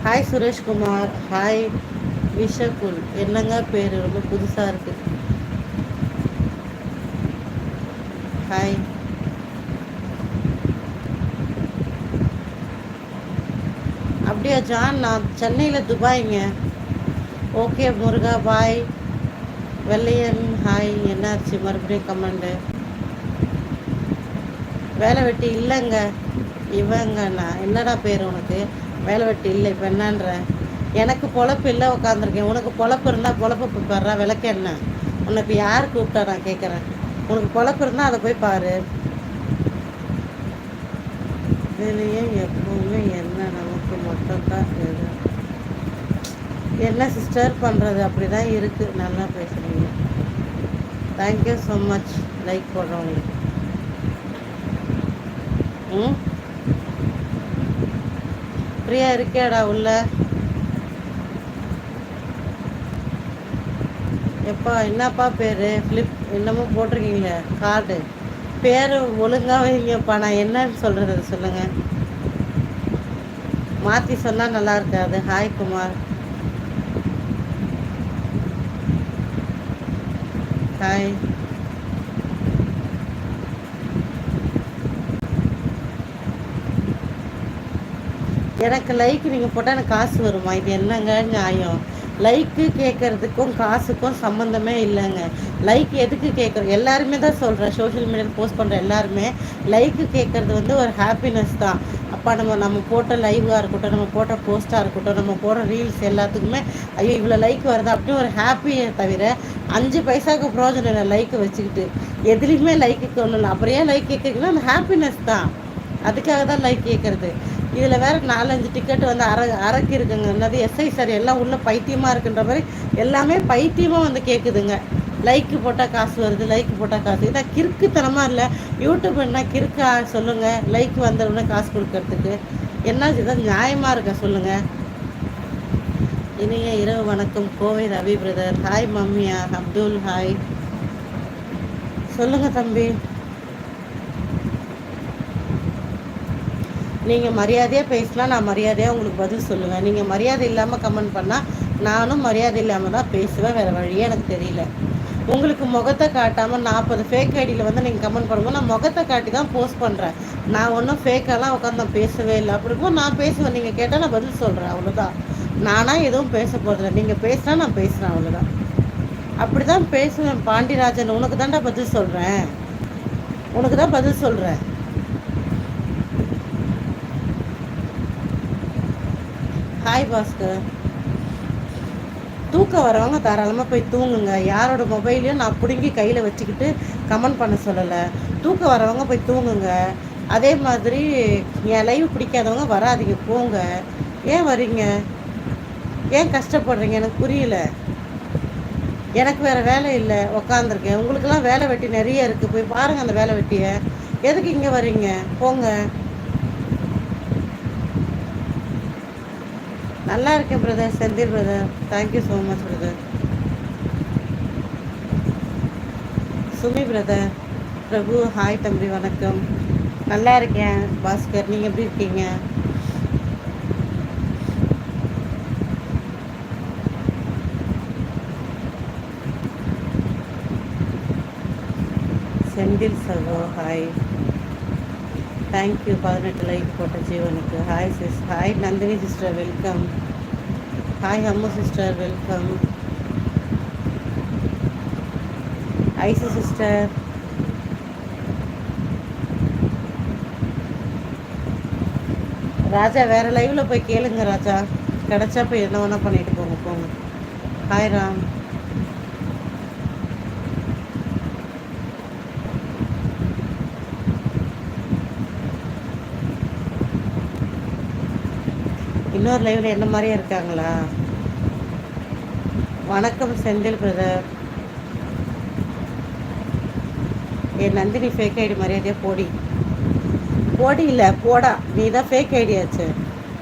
Hi Sureshkumar. Hi விஷகுல். என்னங்க பேர் ரொம்ப புதுசாக இருக்குது. ஹாய். அப்படியா ஜான்? நான் சென்னையில் துபாய்ங்க. ஓகே முருகா பாய். வெள்ளையன் ஹாய். என்னாச்சு மறுபடியும் கமெண்டு? வேலை வெட்டி இல்லைங்க. இவங்கண்ணா என்னடா பேர் உனக்கு? வேலை வெட்டி இல்லை இப்போ என்னன்ற? எனக்கு பொழப்பு இல்லை, உட்காந்துருக்கேன். உனக்கு பொழப்பு இருந்தால் பொழப்பு பாடுறா. விளக்கு என்ன? உனக்கு யார் கூப்பிட்டா? நான் கேட்குறேன். உனக்கு பொழப்பு இருந்தால் அதை போய் பாரு. இதுலேயே எப்பவுமே என்ன நமக்கு மட்டும்தான் இது. என்ன சிஸ்டர் பண்ணுறது? அப்படி தான் இருக்குது. நல்லா பேசுகிறீங்க. தேங்க்யூ ஸோ மச் லைக் போடுறவங்களுக்கு. ம் ஃப்ரீயாக இருக்கியாடா உள்ள? எப்பா என்னப்பா பேர்? ஃப்ளிப் என்னமோ போட்டிருக்கீங்களே கார்டு. பேர் ஒழுங்காக வைங்கப்பா. நான் என்னன்னு சொல்கிறது அது சொல்லுங்கள். மாற்றி சொன்னால் நல்லா இருக்காது. ஹாய் குமார். ஹாய். எனக்கு லைக் நீங்கள் போட்டால் எனக்கு காசு வருமா? இது என்னங்க நியாயம்? லைக்கு கேட்குறதுக்கும் காசுக்கும் சம்மந்தமே இல்லைங்க. லைக் எதுக்கு கேட்குறோம்? எல்லாருமே தான் சொல்கிறேன். சோஷியல் மீடியாவில் போஸ்ட் பண்ணுற எல்லாருமே லைக்கு கேட்குறது வந்து ஒரு ஹாப்பினஸ் தான். அப்போ நம்ம போட்ட லைவாக இருக்கட்டும், நம்ம போட்ட போஸ்ட்டாக இருக்கட்டும், நம்ம போடுற ரீல்ஸ் எல்லாத்துக்குமே ஐயோ இவ்வளோ லைக் வருது அப்படின்னு ஒரு ஹாப்பியை தவிர 5 பைசாவுக்கு ப்ரோஜனம் இல்லை லைக்கு வச்சுக்கிட்டு. எதுலேயுமே லைக்கு ஒன்றும் இல்லை. அப்புறம் ஏன் லைக் கேட்குறீங்கன்னா அந்த ஹாப்பினஸ் தான். அதுக்காக தான் லைக் கேட்குறது. இதில் வேறு 4-5 டிக்கெட் வந்து அரைக்கு இருக்குங்க. என்னது எஸ்ஐ சார் எல்லாம் உள்ள பைத்தியமாக இருக்குன்ற மாதிரி எல்லாமே பைத்தியமாக வந்து கேட்குதுங்க. லைக்கு போட்டால் காசு வருது, லைக்கு போட்டால் காசு. இதான் கிறுக்குத்தனமாக இல்லை? யூடியூப் என்ன கிறுக்கா சொல்லுங்கள்? லைக் வந்தவுடனே காசு கொடுக்கறதுக்கு என்ன இதுதான் நியாயமாக இருக்க சொல்லுங்கள்? இனிய இரவு வணக்கம் கோவை ரவி பிரதர். ஹாய் மம்மியா. அப்துல் ஹாய். சொல்லுங்கள் தம்பி. நீங்கள் மரியாதையாக பேசலாம், நான் மரியாதையாக உங்களுக்கு பதில் சொல்லுவேன். நீங்கள் மரியாதை இல்லாமல் கமெண்ட் பண்ணால் நானும் மரியாதை இல்லாமல் தான் பேசுவேன். வேறு வழியே எனக்கு தெரியல. உங்களுக்கு முகத்தை காட்டாமல் 40 ஃபேக் ஐடியில் வந்து நீங்கள் கமெண்ட் பண்ணும்போது நான் முகத்தை காட்டி தான் போஸ்ட் பண்ணுறேன். நான் ஒன்றும் ஃபேக்கெல்லாம் உட்காந்து நான் பேசவே இல்லை. அப்படி இருக்கும் நான் பேசுவேன். நீங்கள் கேட்டால் நான் பதில் சொல்கிறேன், அவ்வளோதான். நானாக எதுவும் பேச போகிறதில்ல. நீங்கள் பேசினா நான் பேசுகிறேன், அவ்வளோதான். அப்படி தான் பேசுவேன். பாண்டியராஜன் உனக்கு தான்டா பதில் சொல்கிறேன். உனக்கு தான் பதில் சொல்கிறேன். ஹாய் பாஸ்கர். தூக்கம் வரவங்க தாராளமாக போய் தூங்குங்க. யாரோட மொபைலையும் நான் பிடுங்கி கையில் வச்சுக்கிட்டு கமெண்ட் பண்ண சொல்லலை. தூக்கம் வரவங்க போய் தூங்குங்க. அதே மாதிரி என் லைவ் பிடிக்காதவங்க வராதிங்க, போங்க. ஏன் வரீங்க? ஏன் கஷ்டப்படுறீங்க? எனக்கு புரியல. எனக்கு வேறு வேலை இல்லை, உக்காந்துருக்கேன். உங்களுக்கெல்லாம் வேலை வெட்டி நிறைய இருக்குது. போய் பாருங்கள் அந்த வேலை வெட்டியை. எதுக்கு இங்கே வரீங்க? போங்க. நல்லா இருக்கேன் brother. Senthil brother, thank you so much brother. Sumi brother. Prabhu hi தம்பி வணக்கம். நல்லா இருக்கேன் பாஸ்கர். நீங்கள் எப்படி இருக்கீங்க? செந்தில் சகோ ஹாய். தேங்க்யூ 18 லைக் போட்ட ஜீவனுக்கு. Hi sis. Hi Nandhini sister, welcome. Hi Ammu sister, welcome. I see sister. Raja வேறு லைவில் போய் கேளுங்க ராஜா. கிடச்சா போய் என்ன வேணால் பண்ணிட்டு போங்க. ஹாய் ராம். இன்னொரு லைவில் என்ன மாதிரியே இருக்காங்களா? வணக்கம் செந்தில் பிரதர். என் நந்தினி ஃபேக் ஐடி மரியாதையாக போடி இல்லை போடா. நீ தான் ஃபேக் ஐடி ஆச்சு.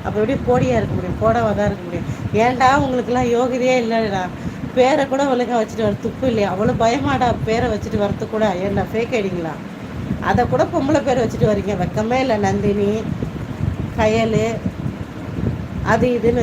அப்போ எப்படி போடியாக இருக்க முடியும்? போடாவாக தான் இருக்க முடியும். ஏன்டா உங்களுக்கெல்லாம் யோகிதையே இல்லைடா. பேரை கூட ஒழுங்காக வச்சுட்டு வர துப்பு இல்லையா? அவ்வளோ பயமாடா பேரை வச்சுட்டு வரது கூட. ஏன்டா ஃபேக் ஐடிங்களா? அதை கூட பொம்பளை பேர் வச்சுட்டு வரீங்க. வெக்கமே இல்லை. நந்தினி, கயல், அது இதுன்னு